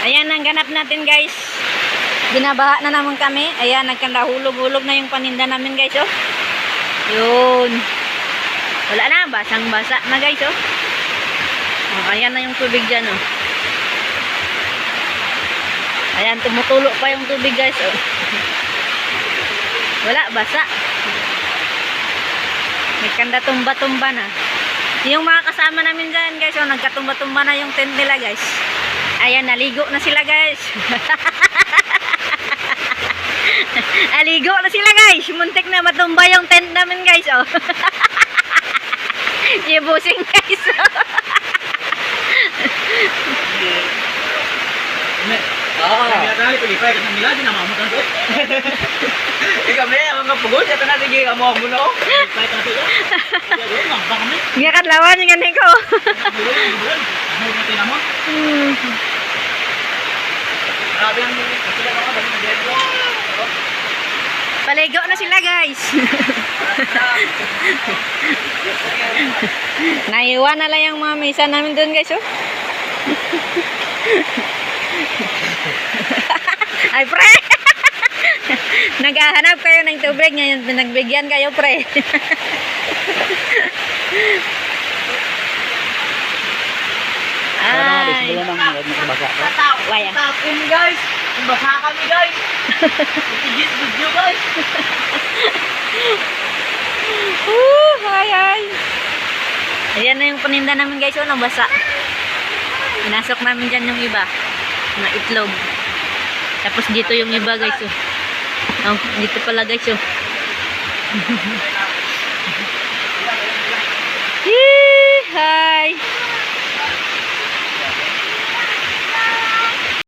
Ayan ang ganap natin guys. Binabaha na naman kami. Ayan, nagkandahulog-hulog na yung paninda namin guys, oh. Yun. Wala na, basang-basa na guys, oh. Oh, ayan na yung tubig dyan, oh. Ayan, tumutulo pa yung tubig guys, oh. Wala, basa. May kanda tumba-tumba na. Yung mga kasama namin dyan guys, oh, nagkatumba-tumba na yung tent nila guys. Ayan, naligo na sila guys. Aligo na sila guys. Muntik na matumba yung tent namin guys, oh. Ibusing guys. Kami pilipay kasi nila din namamot ang doon. Kami ang mga pugod sa tanan sige amo mo no. Pilipay ka to. Ayun, mamba kami. Gikan lawan yung ganing ko. Ano mo tinamon? Grabe ang sila mga basta dito. Paligo na sila guys. Naiwan na lang yung mga misa namin doon guys, oh. Ay pre. Naghahanap kayo ng tubig ngayon, pinagbigyan kayo pre. Ay. Waya. Tapon guys. Basa kami guys. Tigit video guys. Ay. Ayan na yung paninda namin guys, oh, nabasa. Pinasok namin dyan yung iba. Mga itlog. Tapos dito yung iba guys, oh. Oh, dito pala guys, oh. Hi.